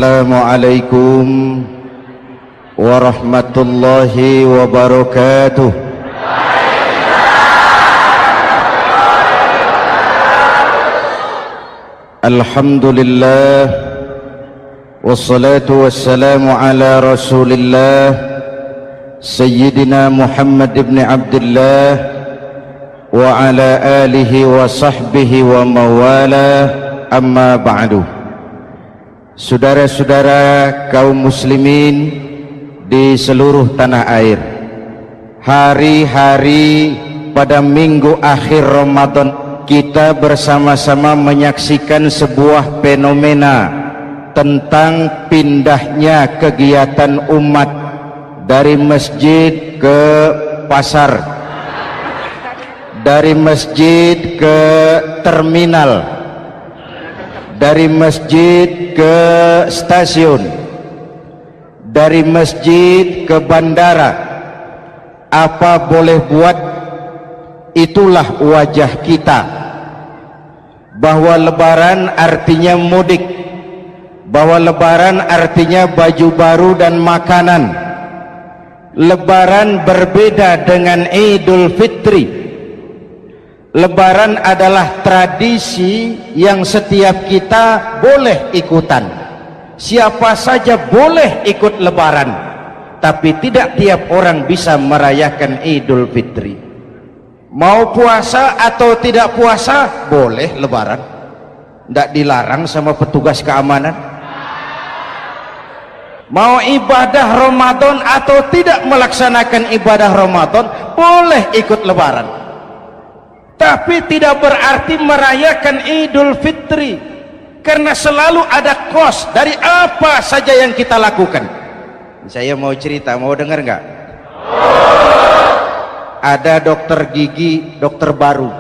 Assalamualaikum warahmatullahi wabarakatuh. Alhamdulillah wassalatu wassalamu ala Rasulillah Sayyidina Muhammad ibn Abdullah wa ala alihi wa sahbihi wa mawala, amma ba'du. Saudara-saudara kaum muslimin di seluruh tanah air, hari-hari pada minggu akhir Ramadan kita bersama-sama menyaksikan sebuah fenomena tentang pindahnya kegiatan umat dari masjid ke pasar, dari masjid ke terminal, dari masjid ke stasiun, dari masjid ke bandara. Apa boleh buat, itulah wajah kita, bahwa lebaran artinya mudik, bahwa lebaran artinya baju baru dan makanan. Lebaran berbeda dengan Idul Fitri. Lebaran adalah tradisi yang setiap kita boleh ikutan. Siapa saja boleh ikut lebaran, tapi tidak tiap orang bisa merayakan Idul Fitri. Mau puasa atau tidak puasa, boleh lebaran. Tidak dilarang sama petugas keamanan. Mau ibadah Ramadan atau tidak melaksanakan ibadah Ramadan, boleh ikut lebaran. Tapi tidak berarti merayakan Idul Fitri, karena selalu ada kos dari apa saja yang kita lakukan. Saya mau cerita, mau dengar nggak? Ada dokter gigi, dokter baru.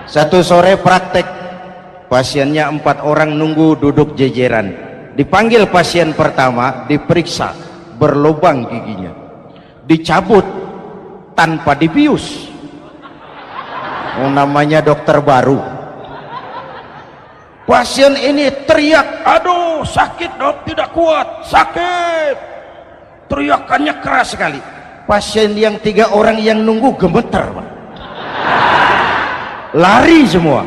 Satu sore praktek, pasiennya 4 orang nunggu duduk jejeran. Dipanggil pasien pertama, diperiksa, berlubang giginya, dicabut tanpa dibius. Namanya dokter baru. Pasien ini teriak, aduh sakit dok, tidak kuat, sakit. Teriakannya keras sekali. Pasien yang 3 orang yang nunggu gemeter, Pak. Lari semua.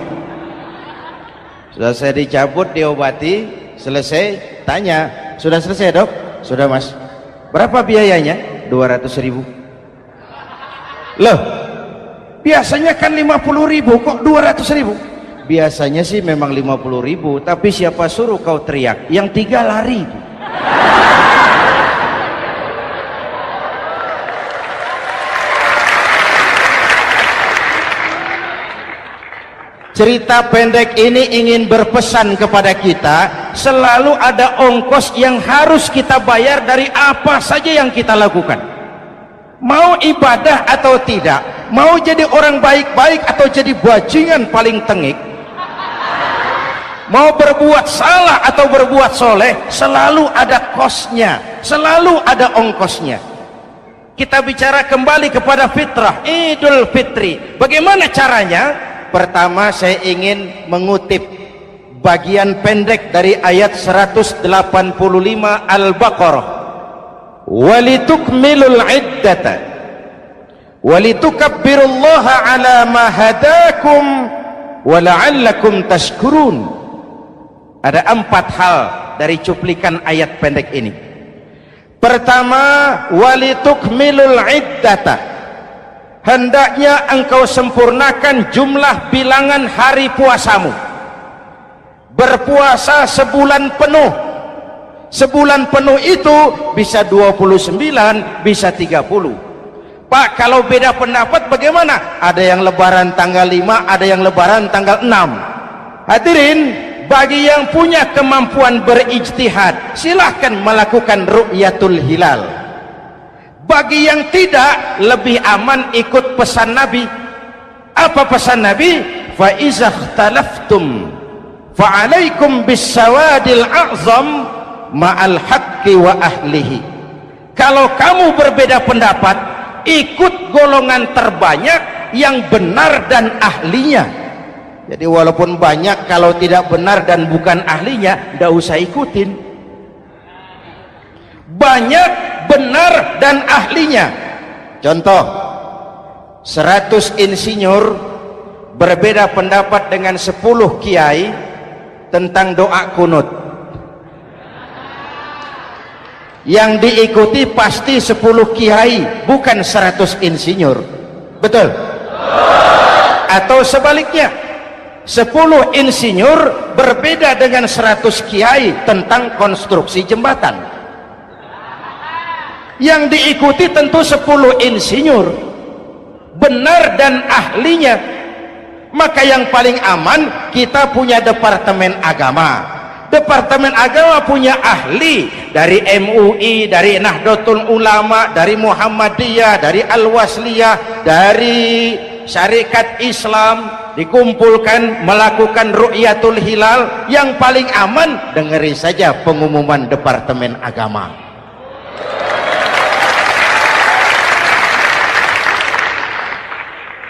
Sudah saya dicabut, diobati, selesai, tanya, sudah selesai dok? Sudah mas. Berapa biayanya? 200.000. Loh, biasanya kan 50.000, kok 200.000? Biasanya sih memang 50.000, tapi siapa suruh kau teriak? Yang 3 lari. Cerita pendek ini ingin berpesan kepada kita, selalu ada ongkos yang harus kita bayar dari apa saja yang kita lakukan. Mau ibadah atau tidak, mau jadi orang baik-baik atau jadi bajingan paling tengik, mau berbuat salah atau berbuat soleh, selalu ada kosnya, selalu ada ongkosnya. Kita bicara kembali kepada fitrah, Idul Fitri. Bagaimana caranya? Pertama, saya ingin mengutip bagian pendek dari ayat 185 Al-Baqarah. Walitukmilul iddata walitukabbirullaha ala ma hadakum wala'allakum tashkurun. Ada 4 hal dari cuplikan ayat pendek ini. Pertama, walitukmilul iddata, hendaknya engkau sempurnakan jumlah bilangan hari puasamu. Berpuasa sebulan penuh. Sebulan penuh itu bisa 29, bisa 30. Pak, kalau beda pendapat bagaimana? Ada yang lebaran tanggal 5, ada yang lebaran tanggal 6. Hadirin, bagi yang punya kemampuan berijtihad, silahkan melakukan ru'yatul hilal. Bagi yang tidak, lebih aman ikut pesan Nabi. Apa pesan Nabi? Fa iza ikhtalaftum fa alaikum bis sawadil a'zam ma'al haqqi wa ahlihi. Kalau kamu berbeda pendapat, ikut golongan terbanyak yang benar dan ahlinya. Jadi walaupun banyak, kalau tidak benar dan bukan ahlinya, tidak usah ikutin. Banyak benar dan ahlinya. Contoh, 100 insinyur berbeda pendapat dengan 10 kiai tentang doa kunut. Yang diikuti pasti 10 kiai, bukan 100 insinyur. Betul? Atau sebaliknya, 10 insinyur berbeda dengan 100 kiai tentang konstruksi jembatan. Yang diikuti tentu 10 insinyur, benar dan ahlinya. Maka yang paling aman, kita punya departemen agama. Departemen agama punya ahli dari MUI, dari Nahdlatul Ulama, dari Muhammadiyah, dari Al-Wasliyah, dari Syarikat Islam, dikumpulkan melakukan ru'yatul hilal. Yang paling aman, dengeri saja pengumuman departemen agama.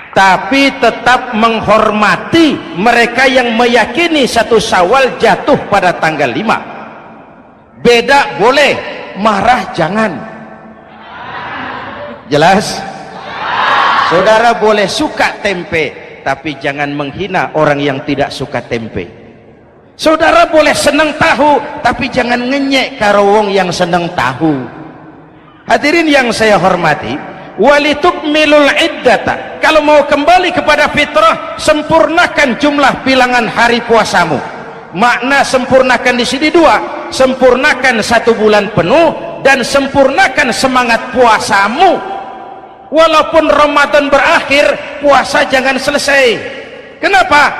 Tapi tetap menghormati mereka yang meyakini 1 Syawal jatuh pada tanggal 5. Beda boleh, marah jangan. Jelas? Saudara boleh suka tempe, tapi jangan menghina orang yang tidak suka tempe. Saudara boleh senang tahu, tapi jangan ngenyek karo wong yang senang tahu. Hadirin yang saya hormati, walitukmilul iddata, kalau mau kembali kepada fitrah, sempurnakan jumlah bilangan hari puasamu. Makna sempurnakan di sini 2, sempurnakan 1 bulan penuh dan sempurnakan semangat puasamu. Walaupun Ramadan berakhir, puasa jangan selesai. Kenapa?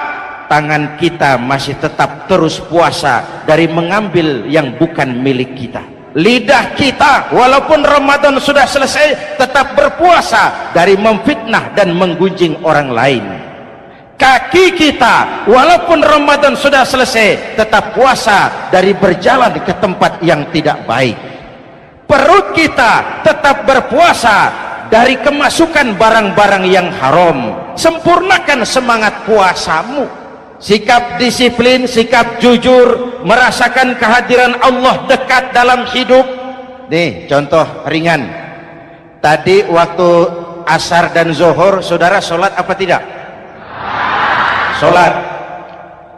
Tangan kita masih tetap terus puasa dari mengambil yang bukan milik kita. Lidah kita walaupun Ramadan sudah selesai tetap berpuasa dari memfitnah dan menggunjing orang lain. Kaki kita walaupun Ramadan sudah selesai tetap puasa dari berjalan ke tempat yang tidak baik. Perut kita tetap berpuasa dari kemasukan barang-barang yang haram. Sempurnakan semangat puasamu. Sikap disiplin, sikap jujur, merasakan kehadiran Allah dekat dalam hidup. Nih contoh ringan, tadi waktu asar dan zuhur saudara sholat apa tidak? Sholat.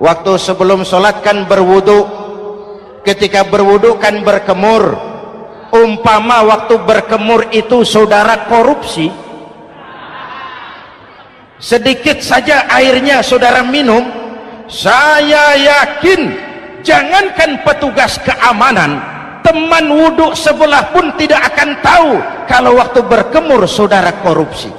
Waktu sebelum sholat kan berwudu, ketika berwudu kan berkemur. Umpama waktu berkemur itu saudara korupsi, sedikit saja airnya saudara minum, saya yakin jangankan petugas keamanan, teman wudhu sebelah pun tidak akan tahu kalau waktu berkemur saudara korupsi.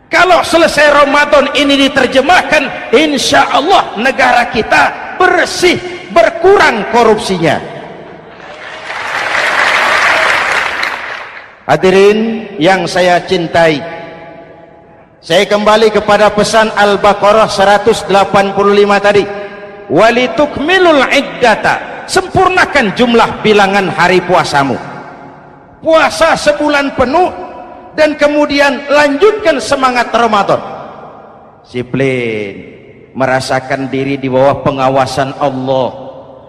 Kalau selesai Ramadan ini diterjemahkan, insya Allah negara kita bersih, berkurang korupsinya. Hadirin yang saya cintai, saya kembali kepada pesan Al-Baqarah 185 tadi. Walitukmilul iddata, sempurnakan jumlah bilangan hari puasamu. Puasa sebulan penuh dan kemudian lanjutkan semangat Ramadan. Disiplin, merasakan diri di bawah pengawasan Allah.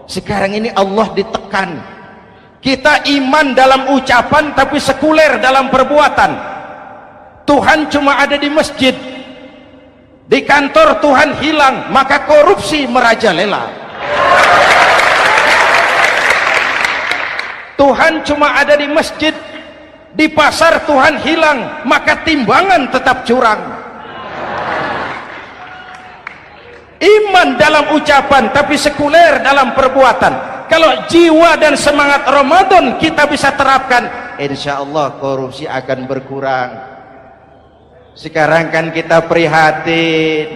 Sekarang ini Allah ditekan. Kita iman dalam ucapan tapi sekuler dalam perbuatan. Tuhan cuma ada di masjid, di kantor Tuhan hilang, maka korupsi merajalela. Tuhan cuma ada di masjid, di pasar Tuhan hilang, maka timbangan tetap curang. Iman dalam ucapan tapi sekuler dalam perbuatan. Kalau jiwa dan semangat Ramadan kita bisa terapkan, insya Allah korupsi akan berkurang. Sekarang kan kita prihatin,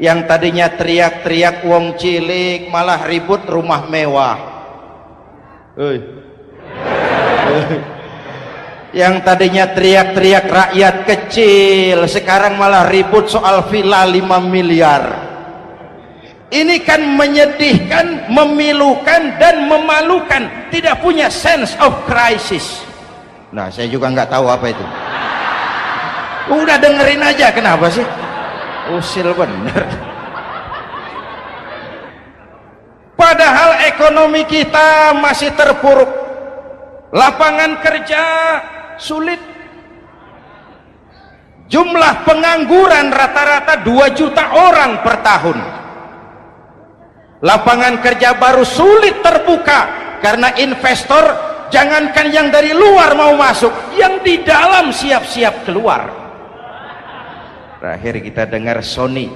yang tadinya teriak-teriak wong cilik malah ribut rumah mewah. Yang tadinya teriak-teriak rakyat kecil sekarang malah ribut soal villa 5 miliar. Ini kan menyedihkan, memilukan dan memalukan, tidak punya sense of crisis. Nah, saya juga nggak tahu apa itu. Udah dengerin aja, kenapa sih? usil bener. Padahal ekonomi kita masih terpuruk, lapangan kerja sulit, jumlah pengangguran rata-rata 2 juta orang per tahun, lapangan kerja baru sulit terbuka karena investor jangankan yang dari luar mau masuk, yang di dalam siap-siap keluar. Terakhir kita dengar Sony,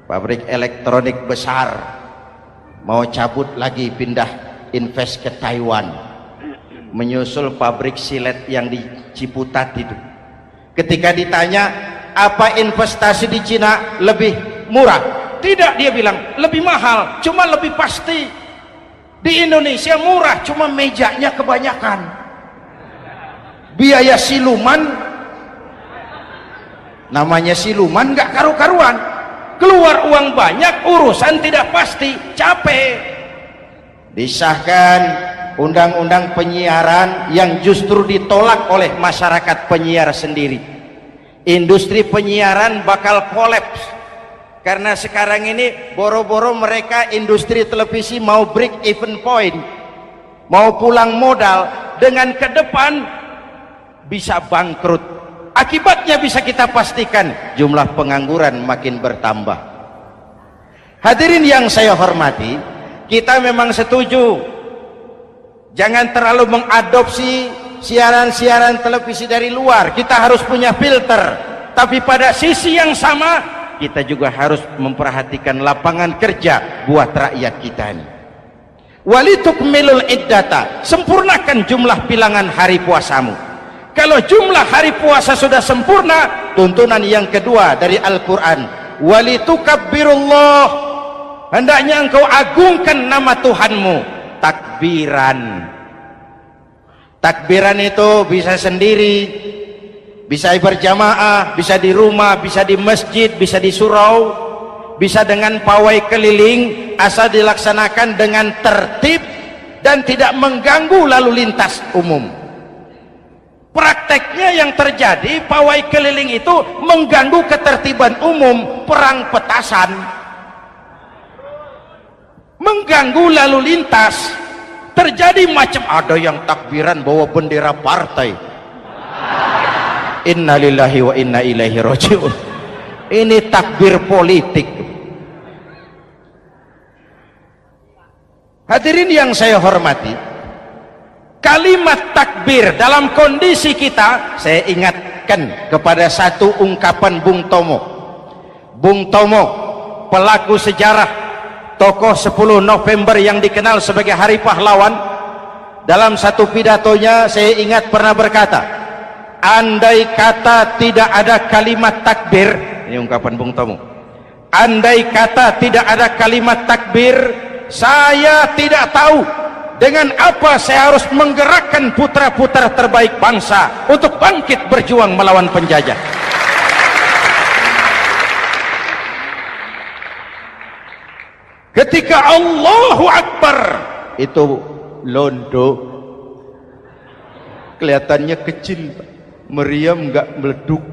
pabrik elektronik besar, mau cabut lagi, pindah invest ke Taiwan, menyusul pabrik silet yang di Ciputat itu. Ketika ditanya apa investasi di Cina lebih murah, tidak, dia bilang lebih mahal, cuma lebih pasti. Di Indonesia murah, cuma mejanya kebanyakan, biaya siluman, namanya siluman nggak karu-karuan, keluar uang banyak, urusan tidak pasti, capek. Disahkan undang-undang penyiaran yang justru ditolak oleh masyarakat penyiar sendiri. Industri penyiaran bakal kolaps karena sekarang ini boro-boro mereka industri televisi mau break even point, mau pulang modal, dengan ke depan bisa bangkrut. Akibatnya bisa kita pastikan, jumlah pengangguran makin bertambah. Hadirin yang saya hormati, kita memang setuju jangan terlalu mengadopsi siaran-siaran televisi dari luar, kita harus punya filter. Tapi pada sisi yang sama kita juga harus memperhatikan lapangan kerja buat rakyat kita ini. Walitukmilul iddata, sempurnakan jumlah bilangan hari puasamu. Kalau jumlah hari puasa sudah sempurna, tuntunan yang kedua dari Al-Quran, walitukabbirullah, hendaknya engkau agungkan nama Tuhanmu. Takbiran, takbiran itu bisa sendiri, bisa berjamaah, bisa di rumah, bisa di masjid, bisa di surau, bisa dengan pawai keliling, asal dilaksanakan dengan tertib dan tidak mengganggu lalu lintas umum. Prakteknya yang terjadi, pawai keliling itu mengganggu ketertiban umum, perang petasan, mengganggu lalu lintas, terjadi macam ada yang takbiran bawa bendera partai. Innalillahi wa inna ilaihi raji'un. Ini takbir politik. Hadirin yang saya hormati, kalimat takbir dalam kondisi kita, saya ingatkan kepada satu ungkapan Bung Tomo. Bung Tomo, pelaku sejarah, tokoh 10 November yang dikenal sebagai Hari Pahlawan, dalam satu pidatonya saya ingat pernah berkata, andai kata tidak ada kalimat takbir, ini ungkapan Bung Tomo, andai kata tidak ada kalimat takbir, saya tidak tahu dengan apa saya harus menggerakkan putra-putra terbaik bangsa untuk bangkit berjuang melawan penjajah. Ketika Allahu Akbar itu londo, kelihatannya kecil, meriam nggak meleduk.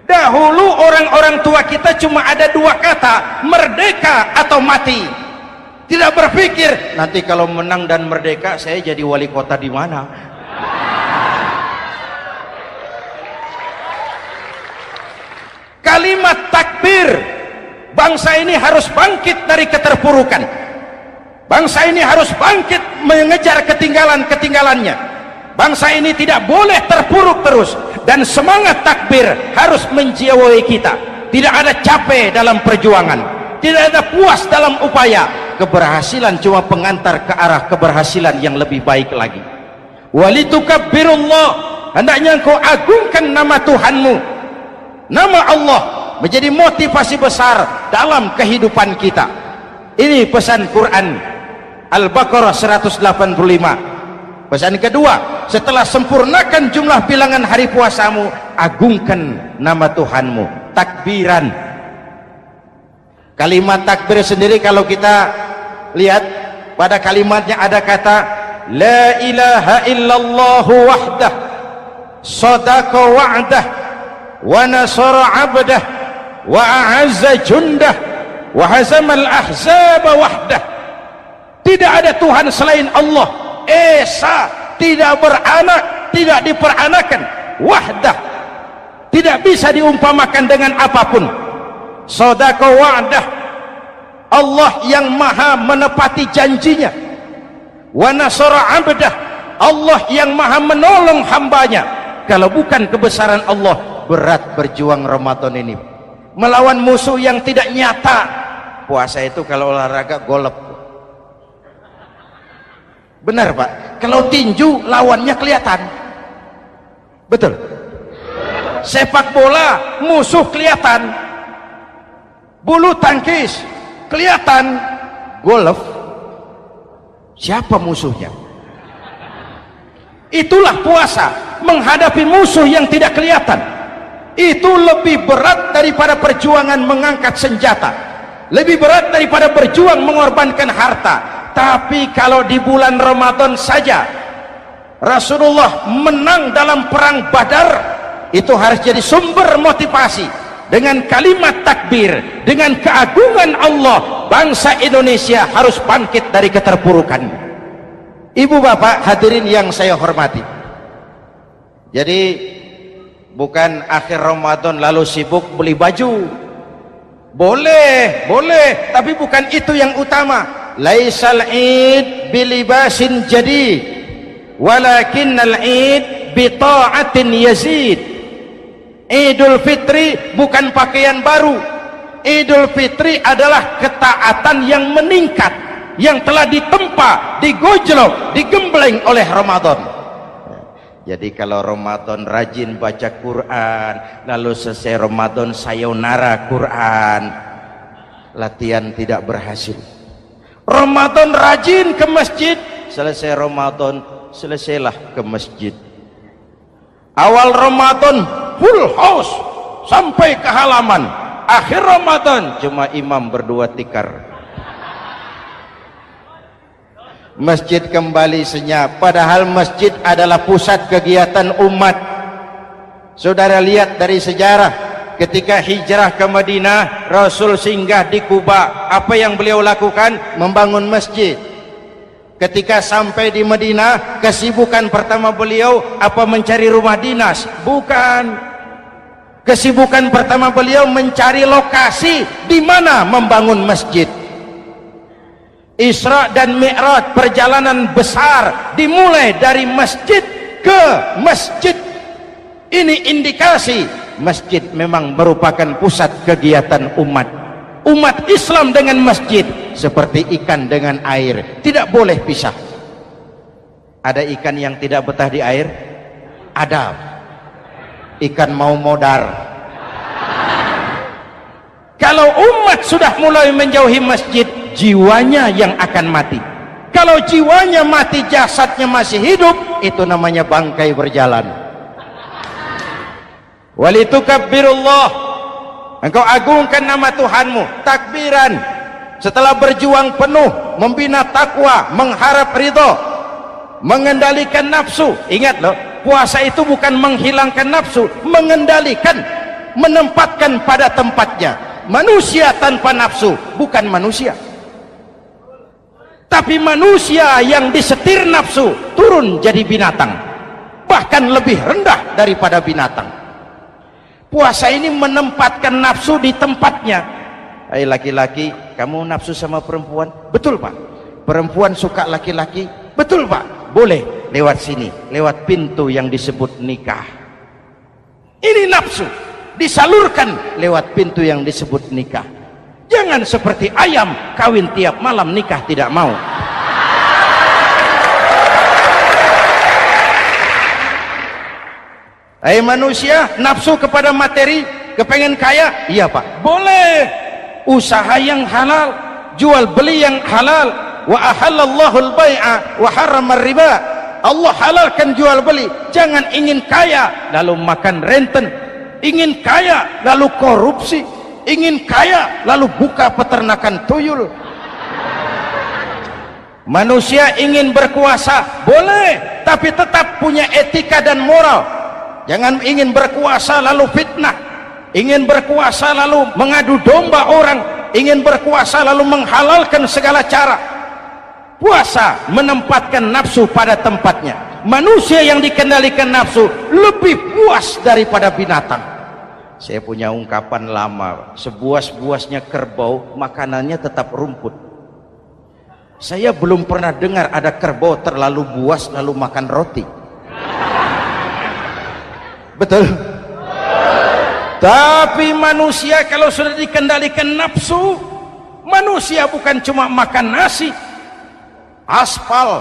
Dahulu orang-orang tua kita cuma ada 2 kata, merdeka atau mati. Tidak berpikir nanti kalau menang dan merdeka saya jadi wali kota di mana. Kalimat takbir, bangsa ini harus bangkit dari keterpurukan. Bangsa ini harus bangkit mengejar ketinggalan-ketinggalannya. Bangsa ini tidak boleh terpuruk terus, dan semangat takbir harus menjiwai kita. Tidak ada capek dalam perjuangan, tidak ada puas dalam upaya. Keberhasilan cuma pengantar ke arah keberhasilan yang lebih baik lagi. Walitukabbirullah, hendaknya engkau agungkan nama Tuhanmu. Nama Allah menjadi motivasi besar dalam kehidupan kita. Ini pesan Quran Al-Baqarah 185. Pesan kedua, setelah sempurnakan jumlah bilangan hari puasamu, agungkan nama Tuhanmu. Takbiran, kalimat takbir sendiri kalau kita lihat pada kalimatnya ada kata la ilaha illallah wahdah sadaqa wa'dah wa nasara 'abdah wa a'azza jundah wa hazamal ahzaba wahdah. Tidak ada Tuhan selain Allah, esa, tidak beranak, tidak diperanakan, wahdah, tidak bisa diumpamakan dengan apapun. Sadaqa wa'dah, Allah yang maha menepati janjinya. Wa nasara 'abdah, Allah yang maha menolong hambanya. Kalau bukan kebesaran Allah, berat berjuang Ramadan ini melawan musuh yang tidak nyata. Puasa itu kalau olahraga golep, benar Pak. Kalau tinju lawannya kelihatan, betul. Sepak bola musuh kelihatan, bulu tangkis kelihatan, golf siapa musuhnya? Itulah puasa, menghadapi musuh yang tidak kelihatan. Itu lebih berat daripada perjuangan mengangkat senjata, lebih berat daripada berjuang mengorbankan harta. Tapi kalau di bulan Ramadan saja Rasulullah menang dalam perang Badar, itu harus jadi sumber motivasi. Dengan kalimat takbir, dengan keagungan Allah, bangsa Indonesia harus bangkit dari keterpurukan. Ibu bapak hadirin yang saya hormati, jadi bukan akhir Ramadan lalu sibuk beli baju. Boleh, boleh, tapi bukan itu yang utama. Laisal id bilibasin jadid, walakinnal id bita'atin yazid. Idul Fitri bukan pakaian baru. Idul Fitri adalah ketaatan yang meningkat, yang telah ditempa, digojlok, digembleng oleh Ramadan. Jadi kalau Ramadan rajin baca Quran, lalu selesai Ramadan sayonara Quran, latihan tidak berhasil. Ramadan rajin ke masjid, selesai Ramadan selesailah ke masjid. Awal Ramadan full house sampai ke halaman, akhir Ramadan cuma imam berdua tikar. Masjid kembali senyap, padahal masjid adalah pusat kegiatan umat. Saudara lihat dari sejarah, ketika hijrah ke Madinah, Rasul singgah di Kuba. Apa yang beliau lakukan? Membangun masjid. Ketika sampai di Madinah, kesibukan pertama beliau apa? Mencari rumah dinas? Bukan. Kesibukan pertama beliau mencari lokasi di mana membangun masjid. Isra dan Mi'raj, perjalanan besar dimulai dari masjid ke masjid. Ini indikasi masjid memang merupakan pusat kegiatan umat. Umat Islam dengan masjid seperti ikan dengan air, tidak boleh pisah. Ada ikan yang tidak betah di air? Ada. Ikan mau modar. Kalau umat sudah mulai menjauhi masjid, jiwanya yang akan mati. Kalau jiwanya mati, jasadnya masih hidup, itu namanya bangkai berjalan. Walitukabbirullah, engkau agungkan nama Tuhanmu. Takbiran, setelah berjuang penuh membina takwa, mengharap ridho, mengendalikan nafsu. Ingat loh, puasa itu bukan menghilangkan nafsu, mengendalikan, menempatkan pada tempatnya. Manusia tanpa nafsu bukan manusia, tapi manusia yang disetir nafsu turun jadi binatang, bahkan lebih rendah daripada binatang. Puasa ini menempatkan nafsu di tempatnya. Hai laki-laki, kamu nafsu sama perempuan? Betul Pak. Perempuan suka laki-laki? Betul Pak. Boleh lewat sini, lewat pintu yang disebut nikah. Ini nafsu disalurkan lewat pintu yang disebut nikah. Jangan seperti ayam kawin tiap malam, nikah tidak mau. Hai manusia, nafsu kepada materi, kepengen kaya? Iya Pak, boleh. Usaha yang halal, jual beli yang halal. Wa ahallallahu al-bai'a wa harrama riba. Allah halalkan jual beli. Jangan ingin kaya lalu makan renten, ingin kaya lalu korupsi, ingin kaya lalu buka peternakan tuyul. Manusia ingin berkuasa, boleh, tapi tetap punya etika dan moral. Jangan ingin berkuasa lalu fitnah, ingin berkuasa lalu mengadu domba orang, ingin berkuasa lalu menghalalkan segala cara. Puasa menempatkan nafsu pada tempatnya. Manusia yang dikendalikan nafsu lebih puas daripada binatang. Saya punya ungkapan lama, sebuas-buasnya kerbau makanannya tetap rumput. Saya belum pernah dengar ada kerbau terlalu buas lalu makan roti. Betul? Tapi manusia kalau sudah dikendalikan nafsu, manusia bukan cuma makan nasi, aspal,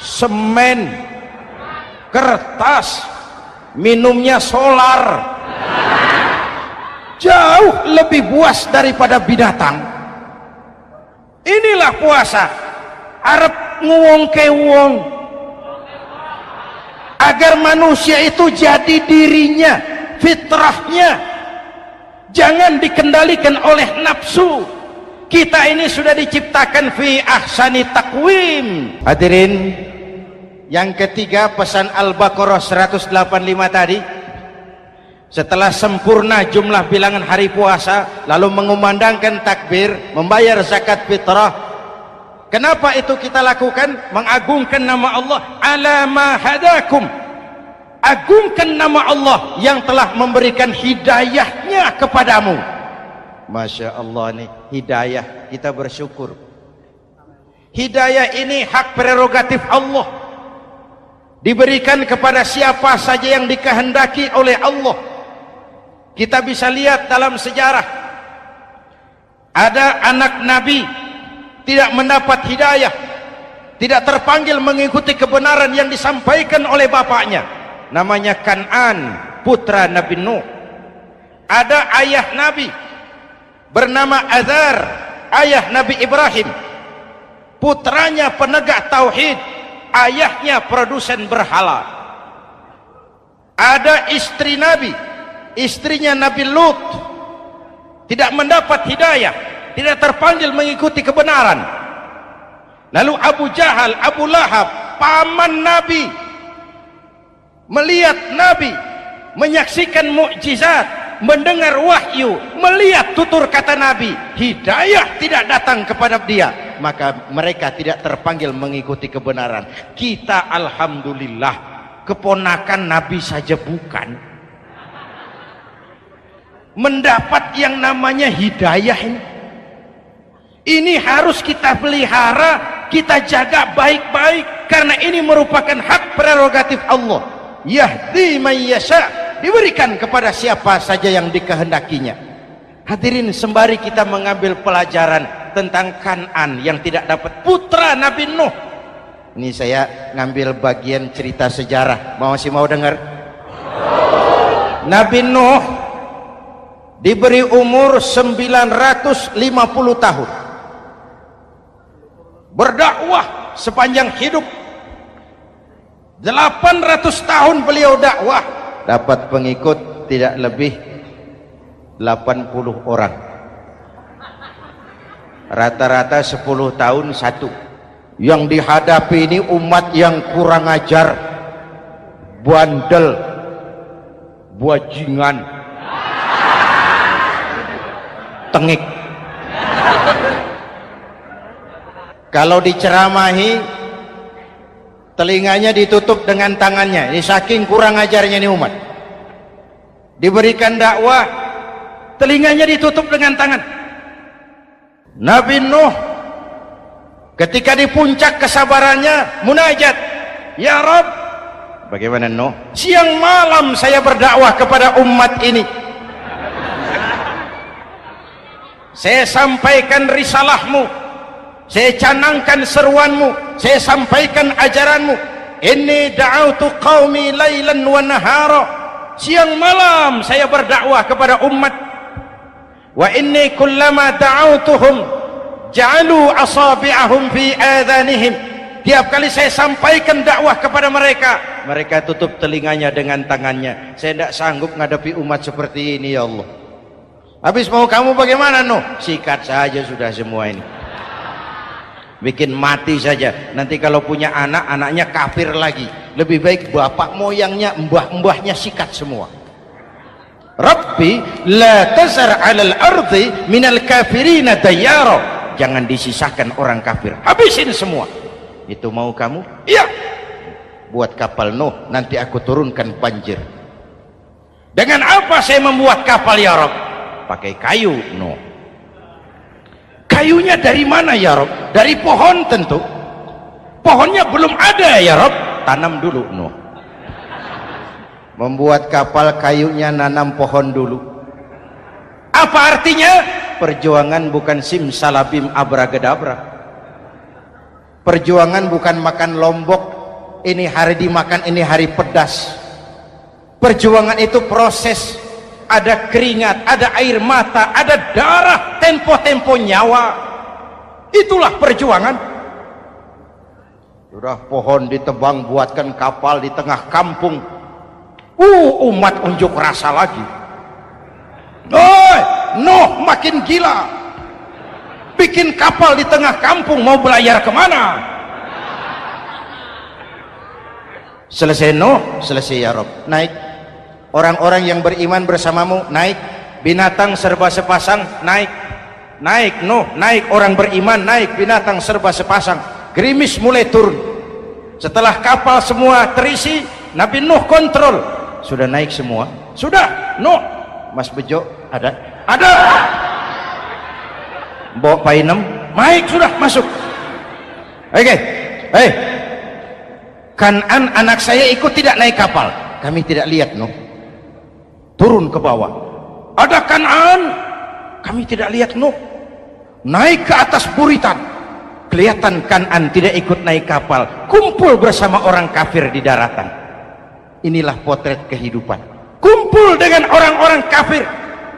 semen, kertas, minumnya solar, jauh lebih puas daripada binatang. Inilah puasa, arep nguwong ke wong, agar manusia itu jadi dirinya, fitrahnya, jangan dikendalikan oleh nafsu. Kita ini sudah diciptakan fi ahsani taqwim. Hadirin, yang ketiga pesan Al-Baqarah 185 tadi, setelah sempurna jumlah bilangan hari puasa lalu mengumandangkan takbir, membayar zakat fitrah. Kenapa itu kita lakukan? Mengagungkan nama Allah, ala ma hadakum, agungkan nama Allah yang telah memberikan hidayahnya kepadamu. Masya Allah nih, hidayah, kita bersyukur. Hidayah ini hak prerogatif Allah, diberikan kepada siapa saja yang dikehendaki oleh Allah. Kita bisa lihat dalam sejarah, ada anak Nabi tidak mendapat hidayah, tidak terpanggil mengikuti kebenaran yang disampaikan oleh bapaknya, namanya Kan'an, putra Nabi Nuh. Ada ayah Nabi bernama Azar, ayah Nabi Ibrahim, putranya penegak tauhid, ayahnya produsen berhala. Ada istri Nabi, istrinya Nabi Lut, tidak mendapat hidayah, tidak terpanggil mengikuti kebenaran. Lalu Abu Jahal, Abu Lahab, paman Nabi, melihat Nabi, menyaksikan mukjizat, mendengar wahyu, melihat tutur kata Nabi, hidayah tidak datang kepada dia, maka mereka tidak terpanggil mengikuti kebenaran. Kita alhamdulillah keponakan Nabi saja bukan, mendapat yang namanya hidayah ini. Ini harus kita pelihara, kita jaga baik-baik, karena ini merupakan hak prerogatif Allah. Yahdi man yasha, diberikan kepada siapa saja yang dikehendakinya. Hadirin, sembari kita mengambil pelajaran tentang Kan'an yang tidak dapat, putra Nabi Nuh. Ini saya ngambil bagian cerita sejarah, masih mau dengar? Nabi Nuh diberi umur 950 tahun, berdakwah sepanjang hidup. 800 tahun beliau dakwah, dapat pengikut tidak lebih 80 orang, rata-rata 10 tahun satu. Yang dihadapi ini umat yang kurang ajar, bandel, bajingan, tengik. Kalau diceramahi, telinganya ditutup dengan tangannya. Ini saking kurang ajarnya ini umat. Diberikan dakwah, telinganya ditutup dengan tangan. Nabi Nuh ketika di puncak kesabarannya munajat, ya Rabb, bagaimana Nuh? Siang malam saya berdakwah kepada umat ini, saya sampaikan risalahmu, saya canangkan seruanmu, saya sampaikan ajaranmu. Inni da'autu qaumi lailan wa nahara, siang malam saya berdakwah kepada umat. Wa inni kullama da'autuhum ja'alu asabi'ahum fi adhanihim, tiap kali saya sampaikan dakwah kepada mereka, mereka tutup telinganya dengan tangannya. Saya tidak sanggup menghadapi umat seperti ini, ya Allah. Habis mau kamu bagaimana Nuh? Sikat saja sudah semua ini, bikin mati saja. Nanti kalau punya anak, anaknya kafir lagi. lebih baik bapak moyangnya, mbah-mbahnya sikat semua. Rabbi la tazar 'alal ardi minal kafirina dayyara, jangan disisakan orang kafir, habisin semua. Itu mau kamu? Iya. Buat kapal Nuh, nanti aku turunkan banjir. Dengan apa saya membuat kapal ya Rabb? Pakai kayu. Nuh, kayunya dari mana ya Rabb? Dari pohon tentu. Pohonnya belum ada ya Rabb, tanam dulu. Nuh membuat kapal, kayunya nanam pohon dulu. Apa artinya? Perjuangan bukan simsalabim abracadabra. Perjuangan bukan makan lombok, ini hari dimakan, ini hari pedas. Perjuangan itu proses, ada keringat, ada air mata, ada darah, tempo-tempo nyawa. Itulah perjuangan. Sudah pohon ditebang, buatkan kapal di tengah kampung. Umat unjuk rasa lagi. Nuh makin gila, bikin kapal di tengah kampung, mau belayar kemana? Selesai Nuh, selesai ya Rabb, naik. Orang-orang yang beriman bersamamu naik, binatang serba sepasang naik. Naik Nuh, naik orang beriman, naik binatang serba sepasang. Gerimis mulai turun. Setelah kapal semua terisi, Nabi Nuh kontrol. Sudah naik semua? Sudah. Nuh, Mas Bejo ada? Ada. Mbok Painem, naik sudah, masuk. Oke. Hei, Kan'an anak saya ikut tidak naik kapal? Kami tidak lihat. Nuh turun ke bawah. Ada Kan'an? Kami tidak lihat. Nuh naik ke atas buritan, kelihatan Kan'an tidak ikut naik kapal, kumpul bersama orang kafir di daratan. Inilah potret kehidupan, kumpul dengan orang-orang kafir.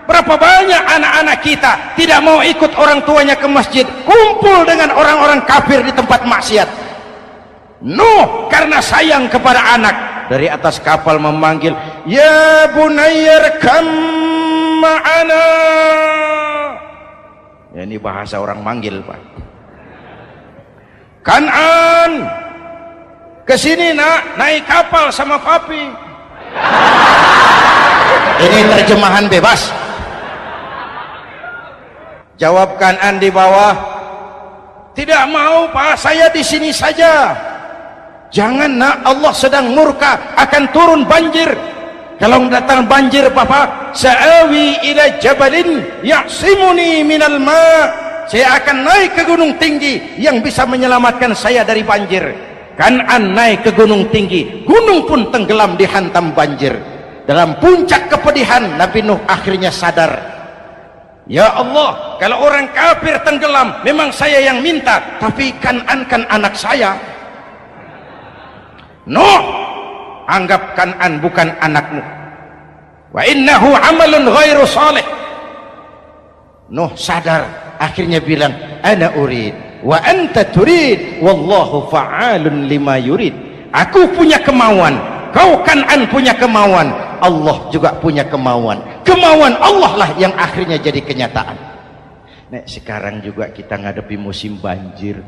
Berapa banyak anak-anak kita tidak mau ikut orang tuanya ke masjid, kumpul dengan orang-orang kafir di tempat maksiat. Nuh karena sayang kepada anak, dari atas kapal memanggil, ya bunayyarkam ma'ana. Ya, ini bahasa orang manggil, Pak. Kan'an, kesini nak, naik kapal sama papi. Ini terjemahan bebas. Jawab Kan'an di bawah, tidak mau Pak, saya di sini saja. Jangan nak, Allah sedang murka, akan turun banjir. Kalau datang banjir Papa, sa'awi ila jabalin ya'simuni minal ma', saya akan naik ke gunung tinggi yang bisa menyelamatkan saya dari banjir. Kan'an naik ke gunung tinggi, gunung pun tenggelam dihantam banjir. Dalam puncak kepedihan, Nabi Nuh akhirnya sadar, ya Allah, kalau orang kafir tenggelam memang saya yang minta, tapi Kan'an kan anak saya. Nuh, anggap Kan'an bukan anakmu. Wa innahu amalun ghairu salih. Nuh sadar, akhirnya bilang, ana urid wa anta turid wallahu fa'alun lima yurid. Aku punya kemauan, kau Kan'an punya kemauan, Allah juga punya kemauan. Kemauan Allah lah yang akhirnya jadi kenyataan. Nek sekarang juga kita ngadepi musim banjir.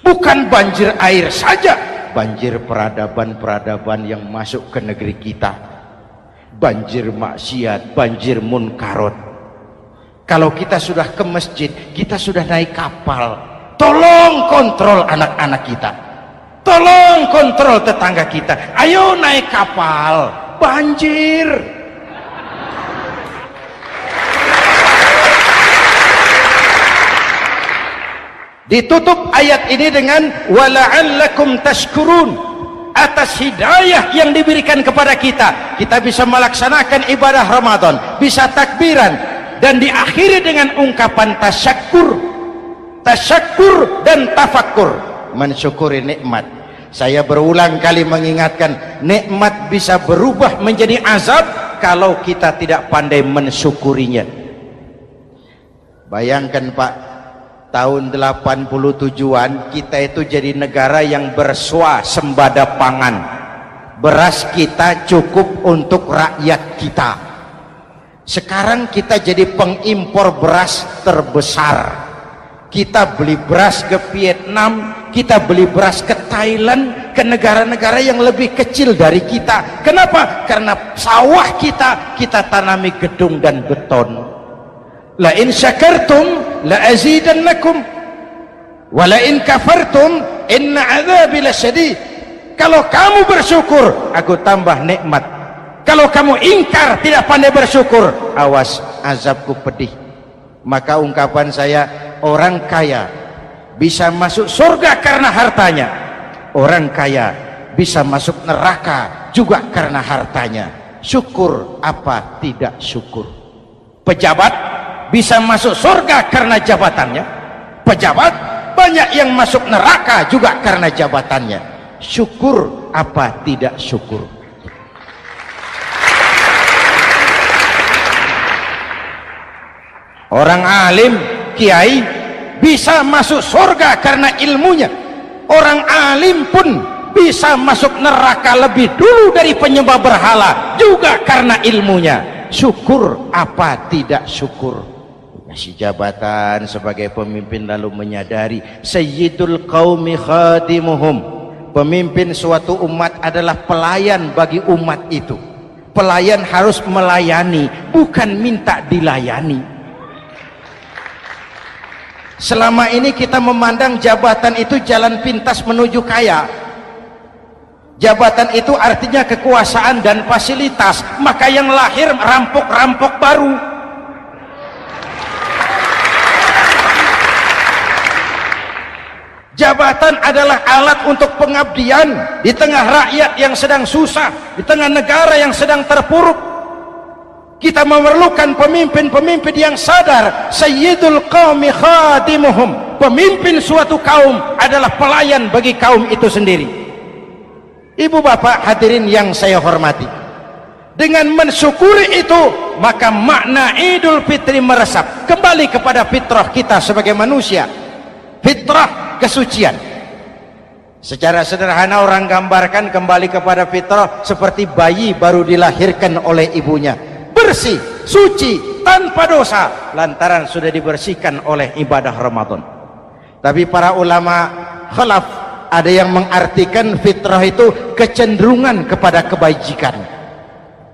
Bukan banjir air saja, banjir peradaban-peradaban yang masuk ke negeri kita. Banjir maksiat, banjir munkarot. Kalau kita sudah ke masjid, kita sudah naik kapal, tolong kontrol anak-anak kita, tolong kontrol tetangga kita. Ayo naik kapal, banjir. Ditutup ayat ini dengan wala'allakum tashkurun, atas hidayah yang diberikan kepada kita, kita bisa melaksanakan ibadah Ramadan, bisa takbiran, dan diakhiri dengan ungkapan tasyakkur. Tasyakkur dan tafakkur, mensyukuri nikmat. Saya berulang kali mengingatkan, nikmat bisa berubah menjadi azab kalau kita tidak pandai mensyukurinya. Bayangkan Pak, tahun 87-an kita itu jadi negara yang berswasembada pangan. Beras kita cukup untuk rakyat kita. Sekarang kita jadi pengimpor beras terbesar. Kita beli beras ke Vietnam, kita beli beras ke Thailand, ke negara-negara yang lebih kecil dari kita. Kenapa? Karena sawah kita tanami gedung dan beton. La in syakartum la azidannakum wa la in kafartum inna adzabi lasyadid. Kalau kamu bersyukur, aku tambah nikmat. Kalau kamu ingkar, tidak pandai bersyukur, awas, azabku pedih. Maka ungkapan saya, orang kaya bisa masuk surga karena hartanya, orang kaya bisa masuk neraka juga karena hartanya. Syukur apa tidak syukur? Pejabat bisa masuk surga karena jabatannya, pejabat banyak yang masuk neraka juga karena jabatannya. Syukur apa tidak syukur? Orang alim, kiai bisa masuk surga karena ilmunya. Orang alim pun bisa masuk neraka lebih dulu dari penyembah berhala juga karena ilmunya. Syukur apa tidak syukur? Kasih jabatan sebagai pemimpin lalu menyadari sayyidul qaumi khadimuhum. Pemimpin suatu umat adalah pelayan bagi umat itu. Pelayan harus melayani, bukan minta dilayani. Selama ini kita memandang jabatan itu jalan pintas menuju kaya. Jabatan itu artinya kekuasaan dan fasilitas, maka yang lahir rampok-rampok baru. Jabatan adalah alat untuk pengabdian di tengah rakyat yang sedang susah, di tengah negara yang sedang terpuruk. Kita memerlukan pemimpin-pemimpin yang sadar sayyidul qaumi khadimuhum. Pemimpin suatu kaum adalah pelayan bagi kaum itu sendiri. Ibu bapak hadirin yang saya hormati, dengan mensyukuri itu maka makna Idul Fitri meresap kembali kepada fitrah kita sebagai manusia, fitrah kesucian. Secara sederhana orang gambarkan kembali kepada fitrah seperti bayi baru dilahirkan oleh ibunya, bersih, suci, tanpa dosa, lantaran sudah dibersihkan oleh ibadah Ramadan. Tapi para ulama khalaf ada yang mengartikan fitrah itu kecenderungan kepada kebajikan,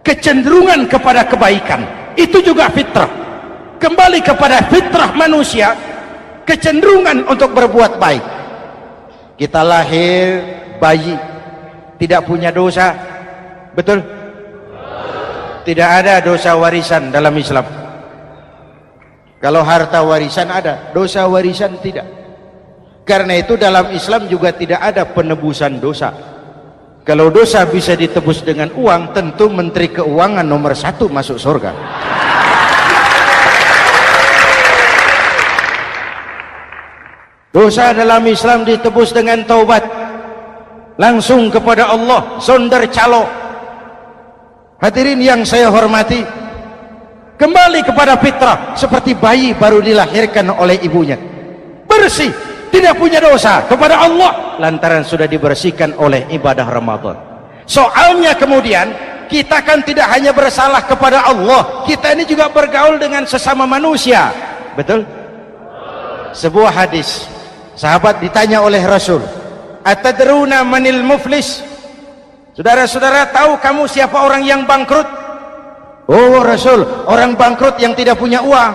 kecenderungan kepada kebaikan. Itu juga fitrah. Kembali kepada fitrah manusia, kecenderungan untuk berbuat baik. Kita lahir bayi tidak punya dosa, betul? Tidak ada dosa warisan dalam Islam. Kalau harta warisan ada, dosa warisan tidak. Karena itu dalam Islam juga tidak ada penebusan dosa. Kalau dosa bisa ditebus dengan uang, tentu Menteri Keuangan nomor 1 masuk surga. Dosa dalam Islam ditebus dengan taubat, langsung kepada Allah, sonder calo. Hadirin yang saya hormati, kembali kepada fitrah seperti bayi baru dilahirkan oleh ibunya, bersih, tidak punya dosa kepada Allah lantaran sudah dibersihkan oleh ibadah Ramadan. Soalnya kemudian kita kan tidak hanya bersalah kepada Allah, kita ini juga bergaul dengan sesama manusia, betul? Sebuah hadis, sahabat ditanya oleh Rasul, atadruna manil muflis? Saudara-saudara, tahu kamu siapa orang yang bangkrut? Oh Rasul, orang bangkrut yang tidak punya uang,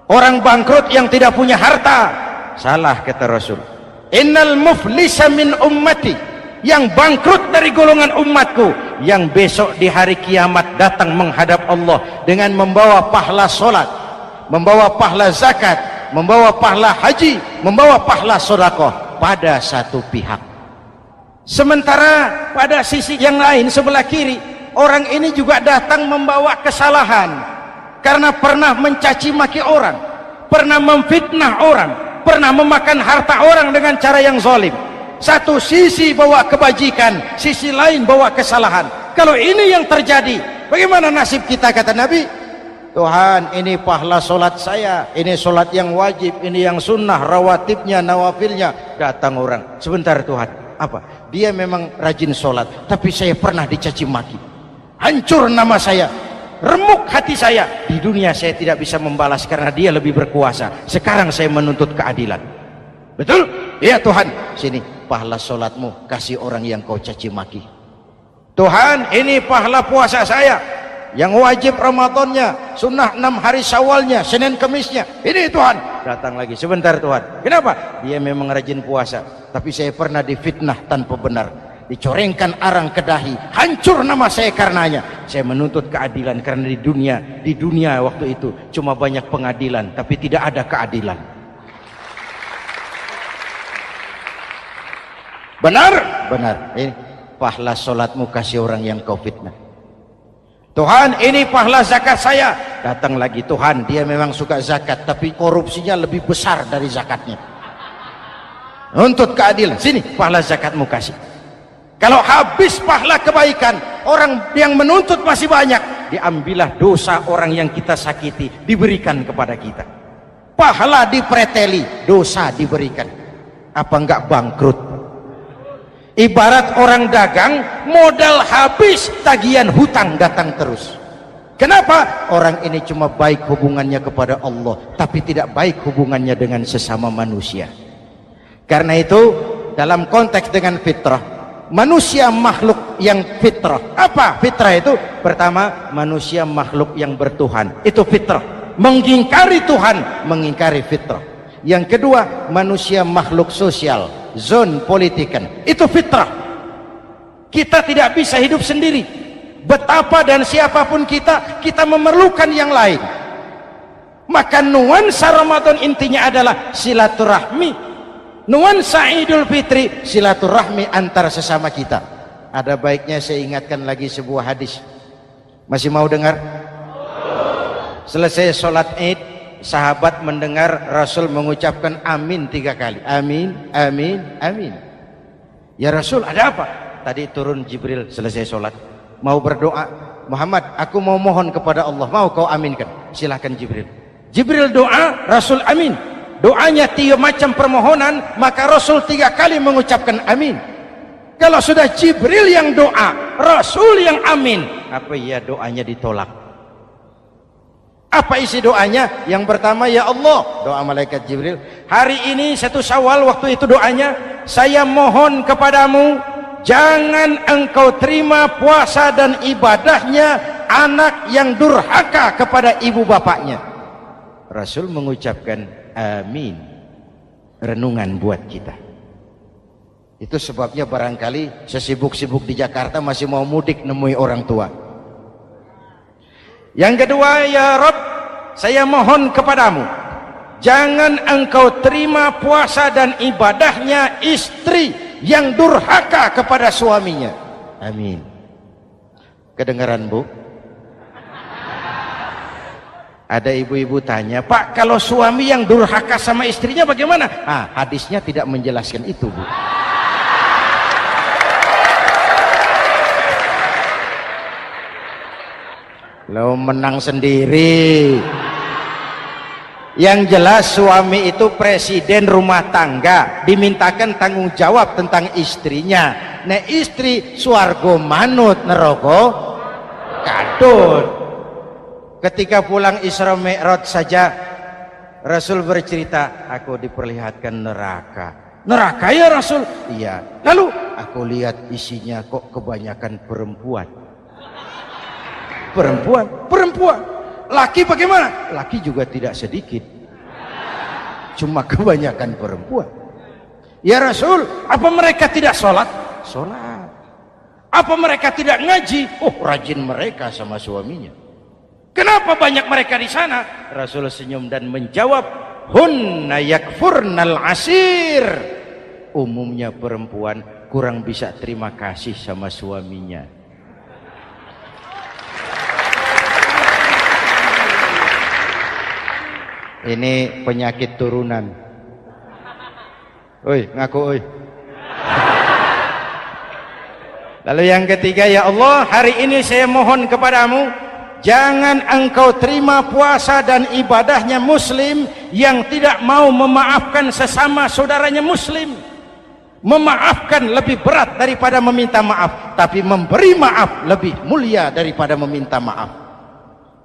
orang bangkrut yang tidak punya harta. Salah, kata Rasul. Innal muflisa min ummati, yang bangkrut dari golongan umatku, yang besok di hari kiamat datang menghadap Allah dengan membawa pahala solat, membawa pahala zakat, membawa pahala haji, membawa pahala sedekah pada satu pihak. Sementara pada sisi yang lain, sebelah kiri, orang ini juga datang membawa kesalahan karena pernah mencaci maki orang, pernah memfitnah orang, pernah memakan harta orang dengan cara yang zalim. Satu sisi bawa kebajikan, sisi lain bawa kesalahan. Kalau ini yang terjadi, bagaimana nasib kita? Kata Nabi, Tuhan, ini pahala solat saya, ini solat yang wajib, ini yang sunnah, rawatibnya, nawafilnya. Datang orang, sebentar Tuhan, apa? Dia memang rajin solat, tapi saya pernah dicaci maki, hancur nama saya, remuk hati saya. Di dunia saya tidak bisa membalas karena dia lebih berkuasa. Sekarang saya menuntut keadilan. Betul? Ya Tuhan, sini pahala sholatmu kasih orang yang kau caci maki. Tuhan, ini pahala puasa saya yang wajib Ramadannya, sunnah 6 hari Syawalnya, Senin Kemisnya. Ini Tuhan. Datang lagi, sebentar Tuhan. Kenapa? Dia memang rajin puasa, tapi saya pernah difitnah tanpa benar, dicorengkan arang ke dahi, hancur nama saya karenanya. Saya menuntut keadilan karena di dunia waktu itu cuma banyak pengadilan tapi tidak ada keadilan. Benar? Benar. Ini pahala sholatmu kasih orang yang kau fitnah. Tuhan, ini pahala zakat saya. Datang lagi, Tuhan, dia memang suka zakat tapi korupsinya lebih besar dari zakatnya. Nuntut keadilan. Sini pahala zakatmu kasih. Kalau habis pahala kebaikan, orang yang menuntut masih banyak, diambillah dosa orang yang kita sakiti, diberikan kepada kita. Pahala dipreteli, dosa diberikan. Apa enggak bangkrut? Ibarat orang dagang, modal habis, tagihan hutang datang terus. Kenapa? Orang ini cuma baik hubungannya kepada Allah, tapi tidak baik hubungannya dengan sesama manusia. Karena itu, dalam konteks dengan fitrah, manusia makhluk yang fitrah. Apa fitrah itu? Pertama, manusia makhluk yang bertuhan. Itu fitrah. Mengingkari Tuhan, mengingkari fitrah. Yang kedua, manusia makhluk sosial, zon politikan. Itu fitrah. Kita tidak bisa hidup sendiri. Betapa dan siapapun kita memerlukan yang lain. Maka nuansa Ramadan intinya adalah silaturahmi. Nuansa Idul Fitri silaturahmi antar sesama kita. Ada baiknya saya ingatkan lagi sebuah hadis. Masih mau dengar? Selesai sholat Id, sahabat mendengar Rasul mengucapkan amin 3 kali. Amin, amin, amin. Ya Rasul, ada apa? Tadi turun Jibril selesai sholat, mau berdoa. Muhammad, aku mau mohon kepada Allah, mau kau aminkan? Silahkan Jibril. Jibril doa, Rasul amin. Doanya 3 macam permohonan, maka Rasul 3 kali mengucapkan amin. Kalau sudah Jibril yang doa, Rasul yang amin, apa ya doanya ditolak? Apa isi doanya? Yang pertama, ya Allah, doa malaikat Jibril, hari ini 1 Syawal, waktu itu doanya, saya mohon kepadamu, jangan engkau terima puasa dan ibadahnya anak yang durhaka kepada ibu bapaknya. Rasul mengucapkan amin. Renungan buat kita. Itu sebabnya barangkali sesibuk-sibuk di Jakarta masih mau mudik nemui orang tua. Yang kedua, ya Rabb, saya mohon kepadamu, jangan engkau terima puasa dan ibadahnya istri yang durhaka kepada suaminya. Amin. Kedengaran Bu? Ada ibu-ibu tanya, Pak, kalau suami yang durhaka sama istrinya bagaimana? Hadisnya tidak menjelaskan itu, Bu. Lo menang sendiri. Yang jelas suami itu presiden rumah tangga, dimintakan tanggung jawab tentang istrinya. Nah, istri swargo manut neraka kadut. Ketika pulang Isra Mi'raj saja Rasul bercerita, aku diperlihatkan neraka. Neraka ya Rasul? Iya. Lalu aku lihat isinya kok kebanyakan perempuan. Perempuan. Laki bagaimana? Laki juga tidak sedikit, cuma kebanyakan perempuan. Ya Rasul, apa mereka tidak sholat? Sholat. Apa mereka tidak ngaji? Oh, rajin mereka sama suaminya. Kenapa banyak mereka di sana? Rasul senyum dan menjawab, hunna yakfurnal asir. Umumnya perempuan kurang bisa terima kasih sama suaminya. Ini penyakit turunan. Oi, ngaku oi. Lalu yang ketiga, ya Allah, hari ini saya mohon kepadamu, jangan engkau terima puasa dan ibadahnya muslim yang tidak mau memaafkan sesama saudaranya muslim. Memaafkan lebih berat daripada meminta maaf, tapi memberi maaf lebih mulia daripada meminta maaf.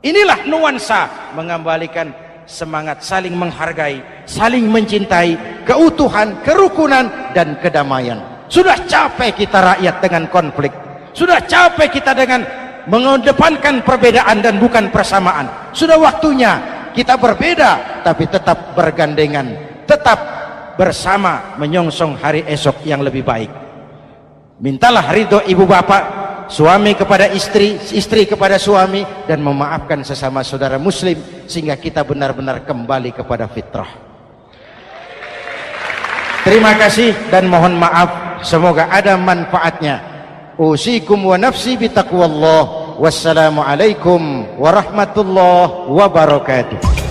Inilah nuansa mengembalikan semangat saling menghargai, saling mencintai, keutuhan, kerukunan, dan kedamaian. Sudah capek kita rakyat dengan konflik, sudah capek kita dengan mengedepankan perbedaan dan bukan persamaan. Sudah waktunya kita berbeda tapi tetap bergandengan, tetap bersama menyongsong hari esok yang lebih baik. Mintalah ridho ibu bapak, suami kepada istri, istri kepada suami, dan memaafkan sesama saudara muslim sehingga kita benar-benar kembali kepada fitrah. Terima kasih dan mohon maaf, semoga ada manfaatnya. Usikum wa nafsi bitaqwallah. Wassalamualaikum warahmatullahi wabarakatuh.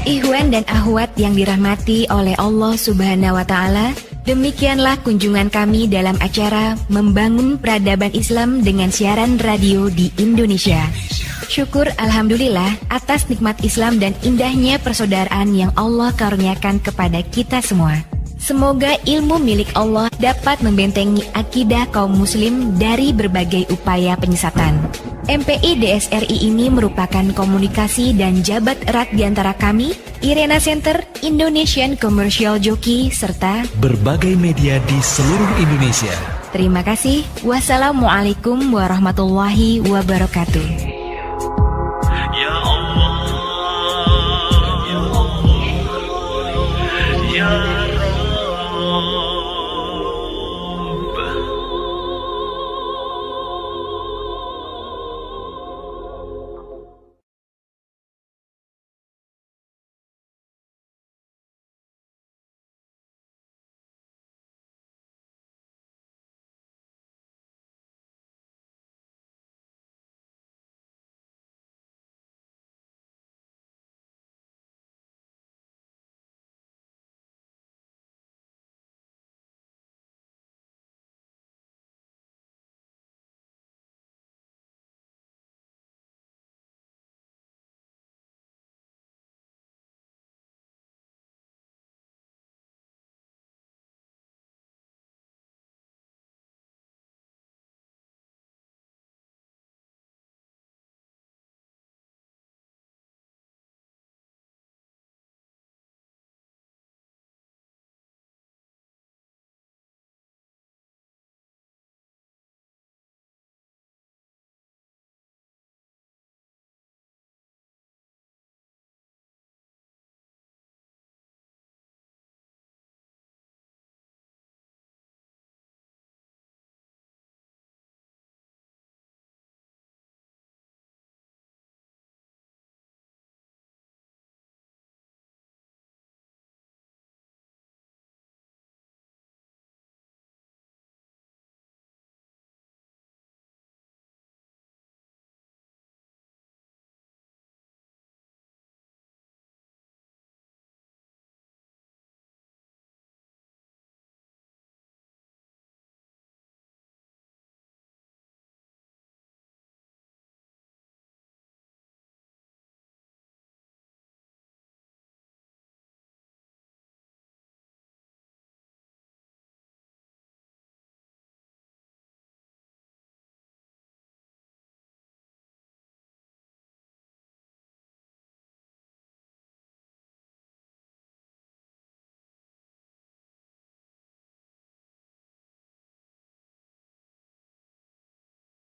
Ikhwan dan akhwat yang dirahmati oleh Allah Subhanahu wa Ta'ala, demikianlah kunjungan kami dalam acara Membangun Peradaban Islam dengan siaran radio di Indonesia. Syukur alhamdulillah atas nikmat Islam dan indahnya persaudaraan yang Allah karuniakan kepada kita semua. Semoga ilmu milik Allah dapat membentengi akidah kaum muslim dari berbagai upaya penyesatan. MPI DSRI ini merupakan komunikasi dan jabat erat di antara kami, Irena Center, Indonesian Commercial Jockey, serta berbagai media di seluruh Indonesia. Terima kasih. Wassalamualaikum warahmatullahi wabarakatuh.